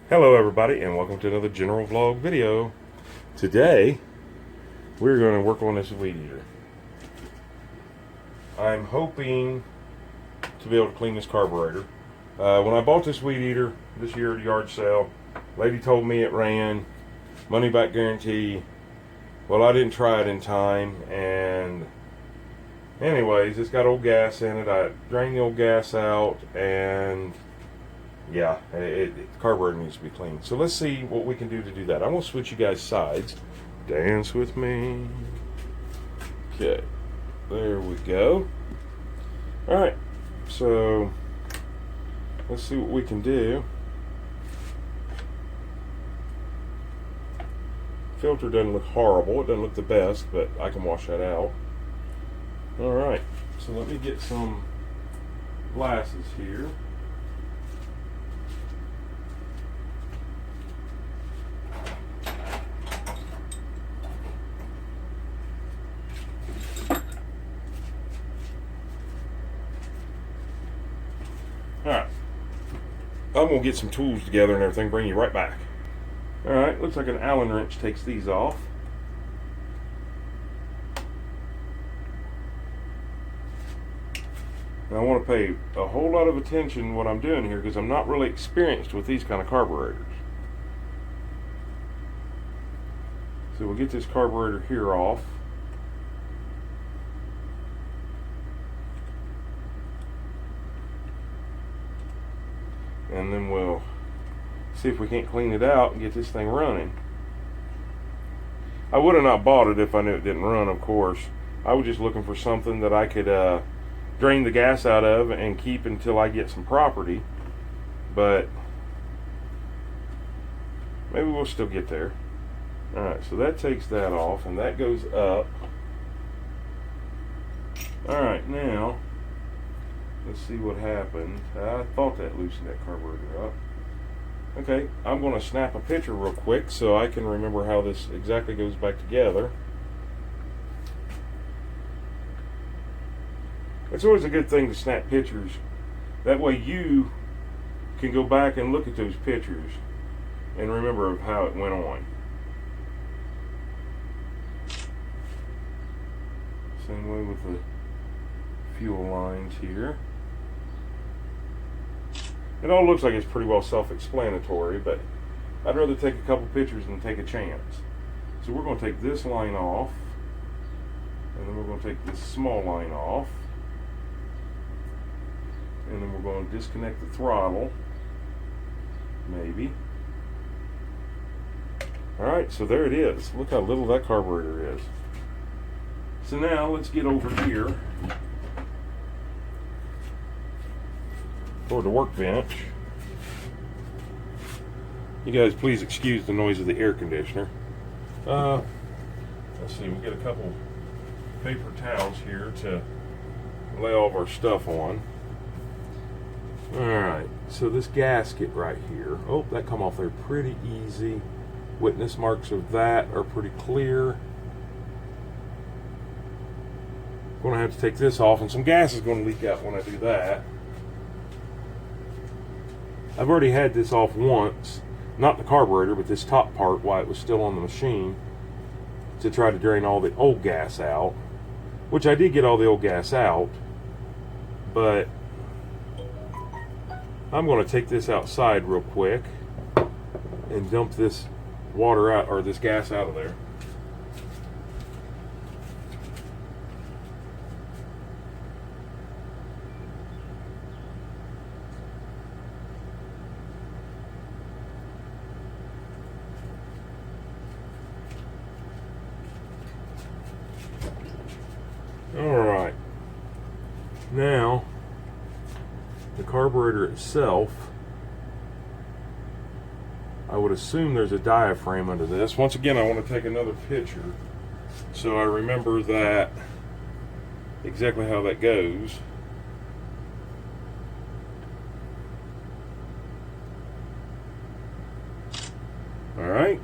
Hello everybody and welcome to another general vlog video. Today we're going to work on this Weedeater. I'm hoping to be able to clean this carburetor. When I bought this Weedeater this year at a yard sale, lady told me it ran, money back guarantee. Well, I didn't try it in time, and anyways, it's got old gas in it. I drained the old gas out, and yeah, the carburetor needs to be cleaned. So let's see what we can do to do that. I'm going to switch you guys sides. Dance with me. Okay, there we go. Alright, so let's see what we can do. Filter doesn't look horrible. It doesn't look the best, but I can wash that out. Alright, so let me get some glasses here. Alright, I'm going to get some tools together and everything, bring you right back. Alright, looks like an Allen wrench takes these off. And I want to pay a whole lot of attention to what I'm doing here because I'm not really experienced with these kind of carburetors. So we'll get this carburetor here off. And then we'll see if we can't clean it out and get this thing running. I would have not bought it if I knew it didn't run, of course. I was just looking for something that I could drain the gas out of and keep until I get some property. But maybe we'll still get there. Alright, so that takes that off and that goes up. Alright, now let's see what happened. I thought that loosened that carburetor up. Okay, I'm going to snap a picture real quick so I can remember how this exactly goes back together. It's always a good thing to snap pictures. That way you can go back and look at those pictures and remember of how it went on. Same way with the fuel lines here. It all looks like it's pretty well self-explanatory, but I'd rather take a couple pictures than take a chance. So we're going to take this line off, and then we're going to take this small line off, and then we're going to disconnect the throttle, maybe. Alright, so there it is. Look how little that carburetor is. So now let's get over here toward the workbench. You guys please excuse the noise of the air conditioner. Let's see, we'll get a couple paper towels here to lay all of our stuff on. Alright, so this gasket right here, oh, that come off there pretty easy. Witness marks of that are pretty clear. I'm going to have to take this off, and some gas is going to leak out when I do that. I've already had this off once, not the carburetor, but this top part while it was still on the machine, to try to drain all the old gas out, which I did get all the old gas out, but I'm going to take this outside real quick and dump this water out, or this gas out of there. Alright, now the carburetor itself, I would assume there's a diaphragm under this. Once again, I want to take another picture so I remember that exactly how that goes. Alright,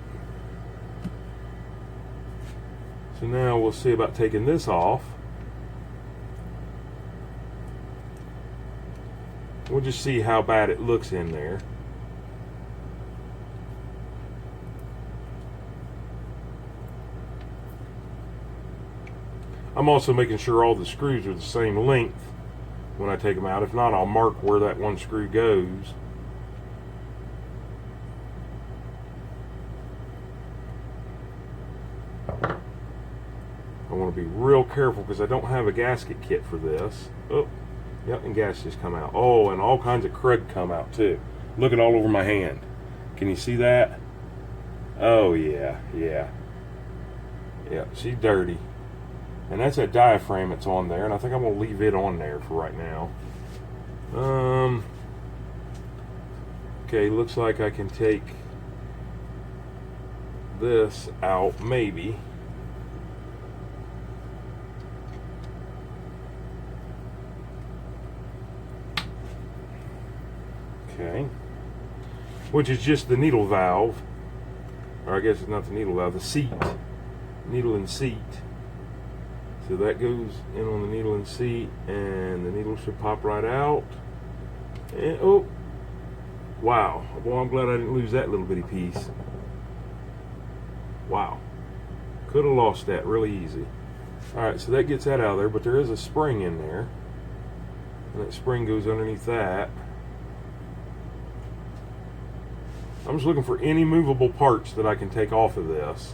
so now we'll see about taking this off. We'll just see how bad it looks in there. I'm also making sure all the screws are the same length when I take them out. If not, I'll mark where that one screw goes. I want to be real careful because I don't have a gasket kit for this. Oh, yep, and gas just come out. Oh, and all kinds of crud come out too. Look at all over my hand. Can you see that? Oh yeah, yeah. Yeah, she's dirty. And that's that diaphragm that's on there, and I think I'm gonna leave it on there for right now. Okay, looks like I can take this out, maybe. Okay. Which is just the needle valve. Or I guess it's not the needle valve, the seat. Needle and seat. So that goes in on the needle and seat, and the needle should pop right out. And oh, wow. Well, I'm glad I didn't lose that little bitty piece. Wow. Could have lost that really easy. Alright, so that gets that out of there, but there is a spring in there. And that spring goes underneath that. I'm just looking for any movable parts that I can take off of this.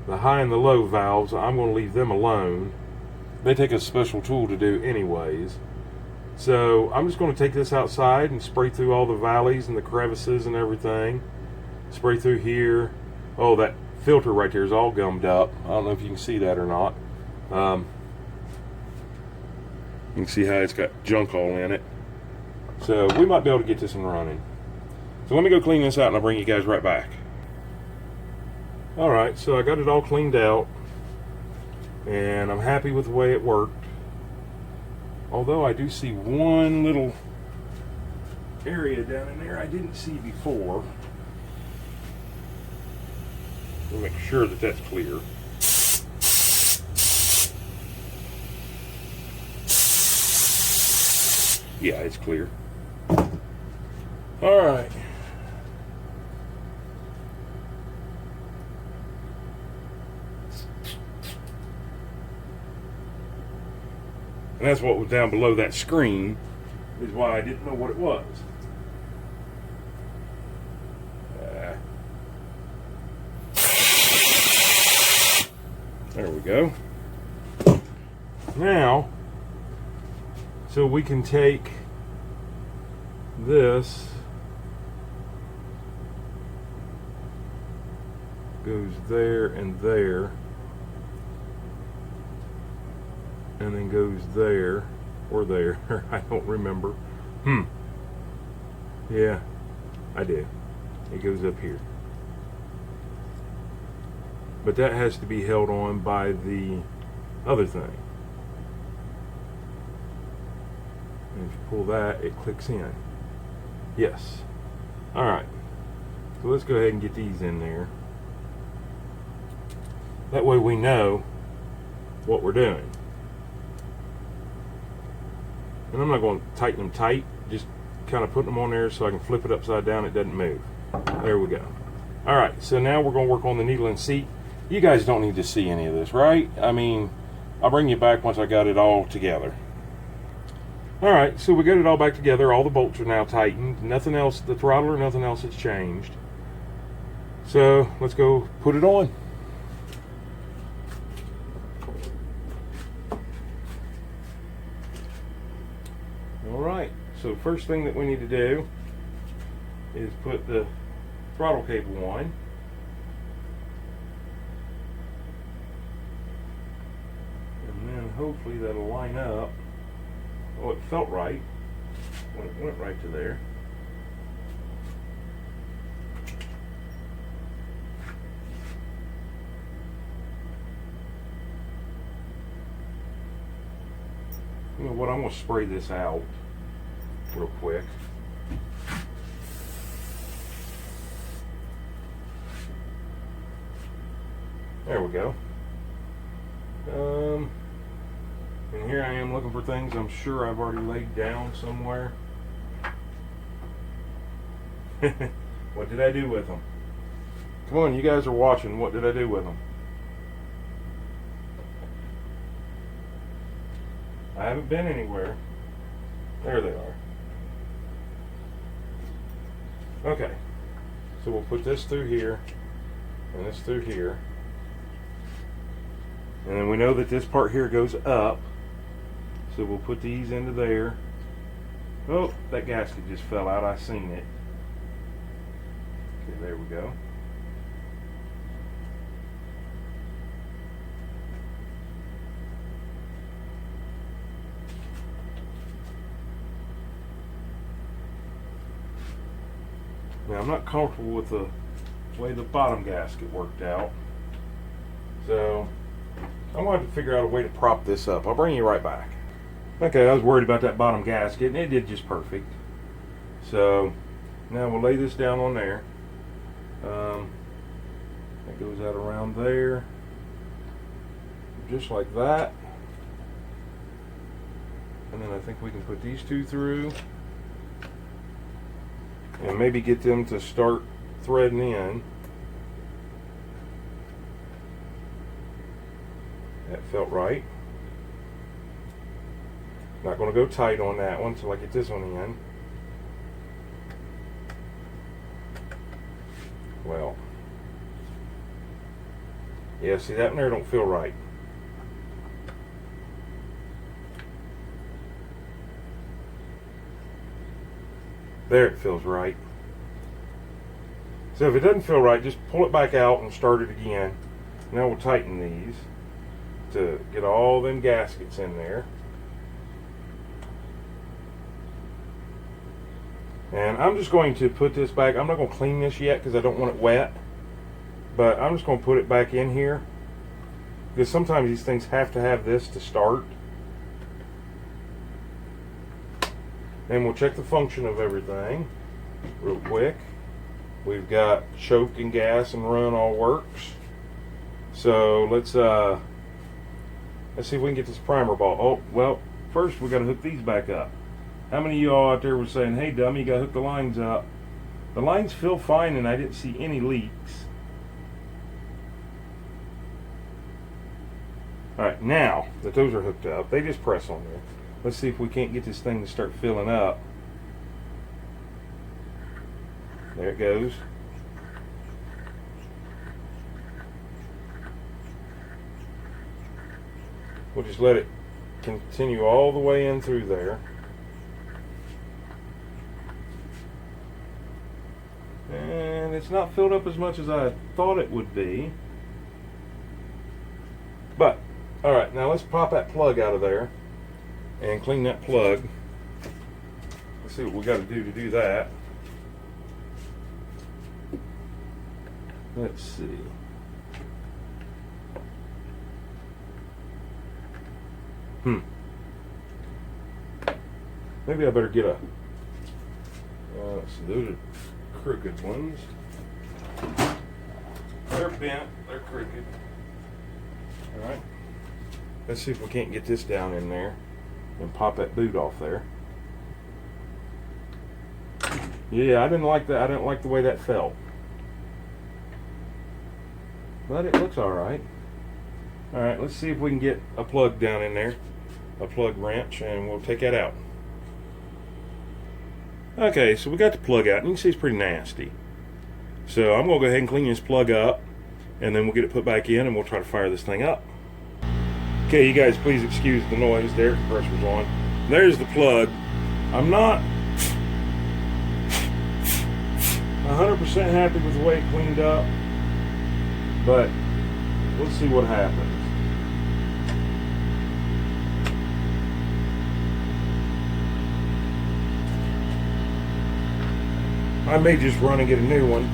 The high and the low valves, I'm going to leave them alone. They take a special tool to do anyways. So I'm just going to take this outside and spray through all the valleys and the crevices and everything. Spray through here. Oh, that filter right there is all gummed up. I don't know if you can see that or not. You can see how it's got junk all in it. So we might be able to get this one running. So let me go clean this out and I'll bring you guys right back. Alright, so I got it all cleaned out. And I'm happy with the way it worked. Although I do see one little area down in there I didn't see before. We'll make sure that that's clear. Yeah, it's clear. All right. And that's what was down below that screen, is why I didn't know what it was. There we go. Now, so we can take this, goes there and there, and then goes there or there. I don't remember. Yeah, I do. It goes up here. But that has to be held on by the other thing. And if you pull that, it clicks in. Yes. Alright. So let's go ahead and get these in there. That way we know what we're doing. And I'm not going to tighten them tight, just kind of putting them on there so I can flip it upside down, it doesn't move. There we go. Alright, so now we're going to work on the needle and seat. You guys don't need to see any of this, right? I mean, I'll bring you back once I got it all together. Alright, so we got it all back together. All the bolts are now tightened. Nothing else, the throttle or nothing else has changed. So, let's go put it on. Alright, so first thing that we need to do is put the throttle cable on. And then hopefully that'll line up. Oh, it felt right when it went right to there. You know what, I'm going to spray this out real quick. There we go. And here I am looking for things I'm sure I've already laid down somewhere. What did I do with them? Come on, you guys are watching. What did I do with them? I haven't been anywhere. There they are. Okay, so we'll put this through here and this through here. And then we know that this part here goes up. So we'll put these into there. Oh, that gasket just fell out. I seen it. Okay, there we go. Now I'm not comfortable with the way the bottom gasket worked out. So I'm going to have to figure out a way to prop this up. I'll bring you right back. Okay, I was worried about that bottom gasket, and it did just perfect. So now we'll lay this down on there. That goes out around there, just like that. And then I think we can put these two through, and maybe get them to start threading in. That felt right. Not going to go tight on that one until I get this one in. Well, yeah, see, that one there don't feel right. There, it feels right. So if it doesn't feel right, just pull it back out and start it again. Now we'll tighten these to get all them gaskets in there. And I'm just going to put this back. I'm not going to clean this yet because I don't want it wet. But I'm just going to put it back in here, because sometimes these things have to have this to start. And we'll check the function of everything real quick. We've got choke and gas and run all works. So let's see if we can get this primer ball. Oh, well, first we got to hook these back up. How many of y'all out there were saying, "Hey dummy, you got to hook the lines up"? The lines feel fine and I didn't see any leaks. Alright, now that those are hooked up, they just press on there. Let's see if we can't get this thing to start filling up. There it goes. We'll just let it continue all the way in through there. And it's not filled up as much as I thought it would be. But, alright, now let's pop that plug out of there and clean that plug. Let's see what we got to do that. Let's see. Maybe I better get a... let's see, those are crooked ones. They're bent, they're crooked. Alright. Let's see if we can't get this down in there and pop that boot off there. Yeah, I didn't like that. I didn't like the way that felt. But it looks alright. Alright, let's see if we can get a plug down in there. A plug wrench, and we'll take that out. Okay, so we got the plug out, and you can see it's pretty nasty. So I'm going to go ahead and clean this plug up, and then we'll get it put back in, and we'll try to fire this thing up. Okay, you guys, please excuse the noise. The air compressor's on. There's the plug. I'm not 100% happy with the way it cleaned up, but let's see what happens. I may just run and get a new one,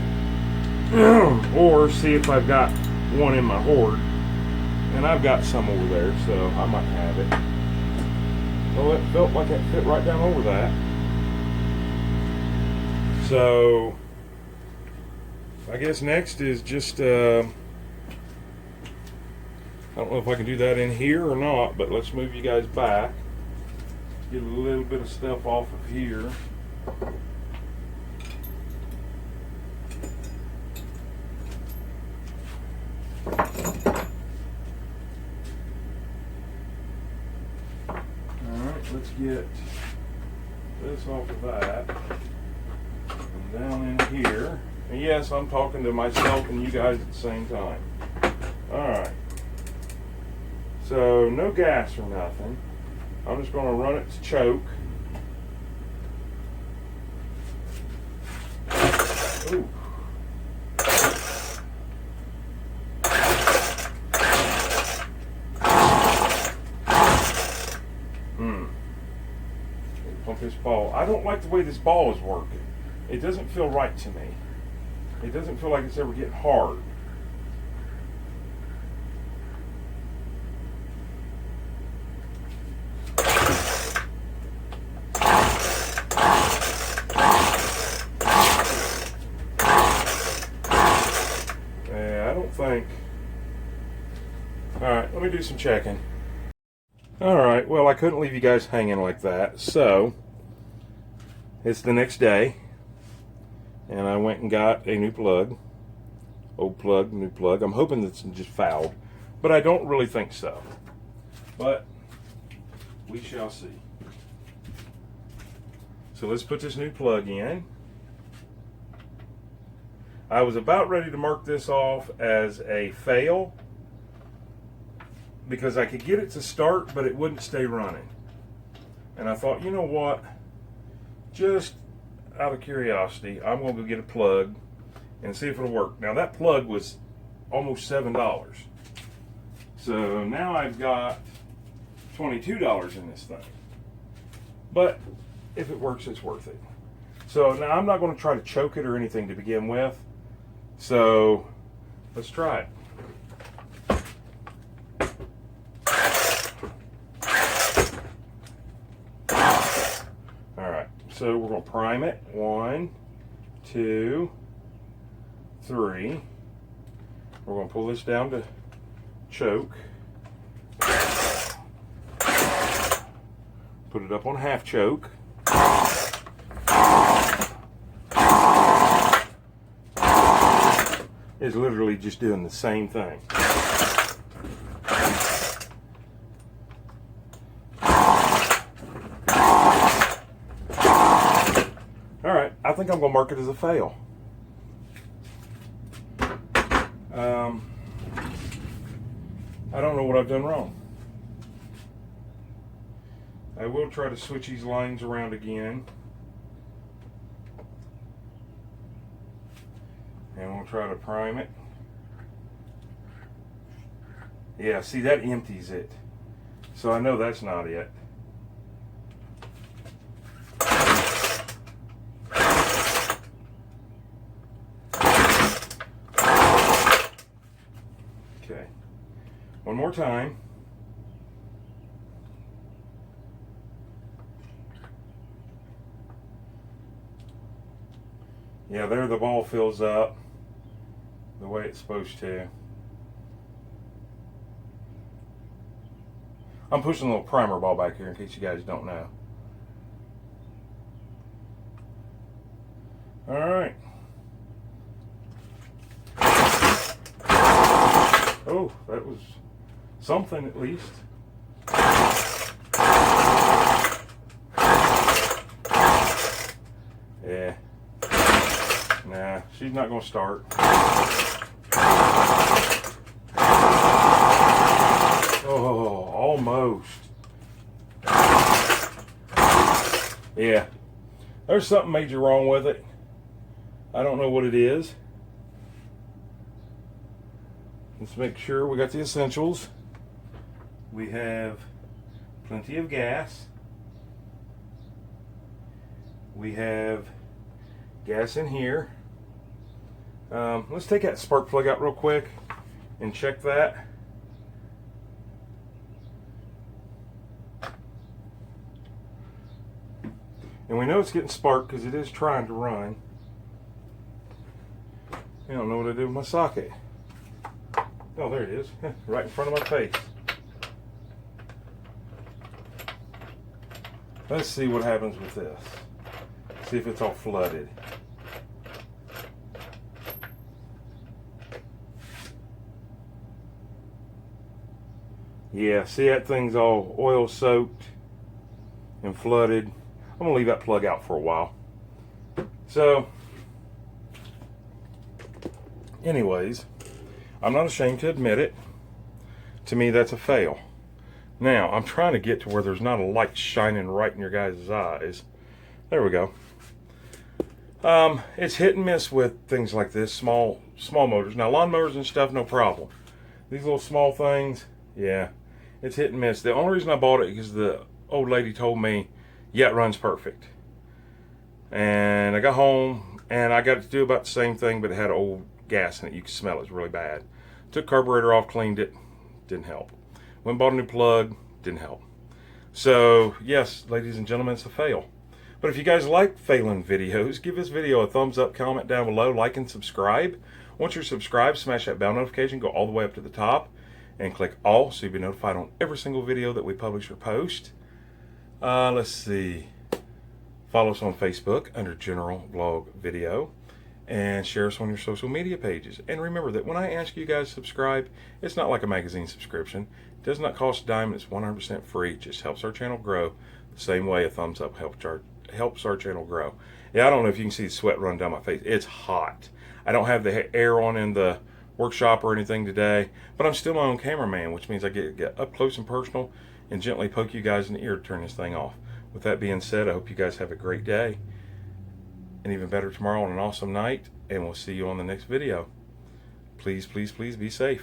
or see if I've got one in my hoard, and I've got some over there, so I might have it. Well, it felt like it fit right down over that. So I guess next is just I don't know if I can do that in here or not, but let's move you guys back. Get a little bit of stuff off of here. let's get this off of that. And down in here. And yes, I'm talking to myself and you guys at the same time. Alright. So, no gas or nothing. I'm just going to run it to choke. Ooh. Pump this ball. I don't like the way this ball is working. It doesn't feel right to me. It doesn't feel like it's ever getting hard. Yeah, I don't think. Alright, let me do some checking. Alright, well, I couldn't leave you guys hanging like that, so it's the next day, and I went and got a new plug. Old plug, new plug. I'm hoping that's just fouled, but I don't really think so. But we shall see. So let's put this new plug in. I was about ready to mark this off as a fail, because I could get it to start, but it wouldn't stay running. And I thought, you know what? Just out of curiosity, I'm going to go get a plug and see if it'll work. Now, that plug was almost $7. So now I've got $22 in this thing. But if it works, it's worth it. So now I'm not going to try to choke it or anything to begin with. So let's try it. So we're going to prime it. 1, 2, 3. We're going to pull this down to choke. Put it up on half choke. It's literally just doing the same thing. Alright, I think I'm going to mark it as a fail. I don't know what I've done wrong. I will try to switch these lines around again. And we'll try to prime it. Yeah, see, that empties it. So I know that's not it. Okay. One more time. Yeah, there the ball fills up the way it's supposed to. I'm pushing a little primer ball back here in case you guys don't know. Alright. Oh, that was something at least. Yeah. Nah, she's not going to start. Oh, almost. Yeah. There's something major wrong with it. I don't know what it is. Let's make sure we got the essentials. We have plenty of gas. We have gas in here. Let's take that spark plug out real quick and check that. And we know it's getting spark because it is trying to run. I don't know what I did with my socket. Oh, there it is, right in front of my face. Let's see what happens with this. See if it's all flooded. Yeah, see that thing's all oil soaked. and flooded. I'm gonna leave that plug out for a while. So anyways, I'm not ashamed to admit it. To me, that's a fail. Now, I'm trying to get to where there's not a light shining right in your guys' eyes. There we go. It's hit and miss with things like this, small motors. Now, lawnmowers and stuff, no problem. These little small things, yeah, it's hit and miss. The only reason I bought it is the old lady told me, yeah, it runs perfect. And I got home, and I got to do about the same thing, but it had old gas in it. You can smell it. It's really bad. Took carburetor off, cleaned it, didn't help. Went and bought a new plug, didn't help. So, yes, ladies and gentlemen, it's a fail. But if you guys like failing videos, give this video a thumbs up, comment down below, like and subscribe. Once you're subscribed, smash that bell notification, go all the way up to the top, and click all so you'll be notified on every single video that we publish or post. Let's see. Follow us on Facebook under General Vlog Video, and share us on your social media pages. And remember that when I ask you guys to subscribe, it's not like a magazine subscription. It does not cost a dime, and it's 100% free. It just helps our channel grow the same way a thumbs up helps our channel grow. Yeah, I don't know if you can see the sweat run down my face. It's hot. I don't have the air on in the workshop or anything today, but I'm still my own cameraman, which means I get up close and personal and gently poke you guys in the ear to turn this thing off. With that being said, I hope you guys have a great day, and even better tomorrow and an awesome night, and we'll see you on the next video. Please, please, please be safe.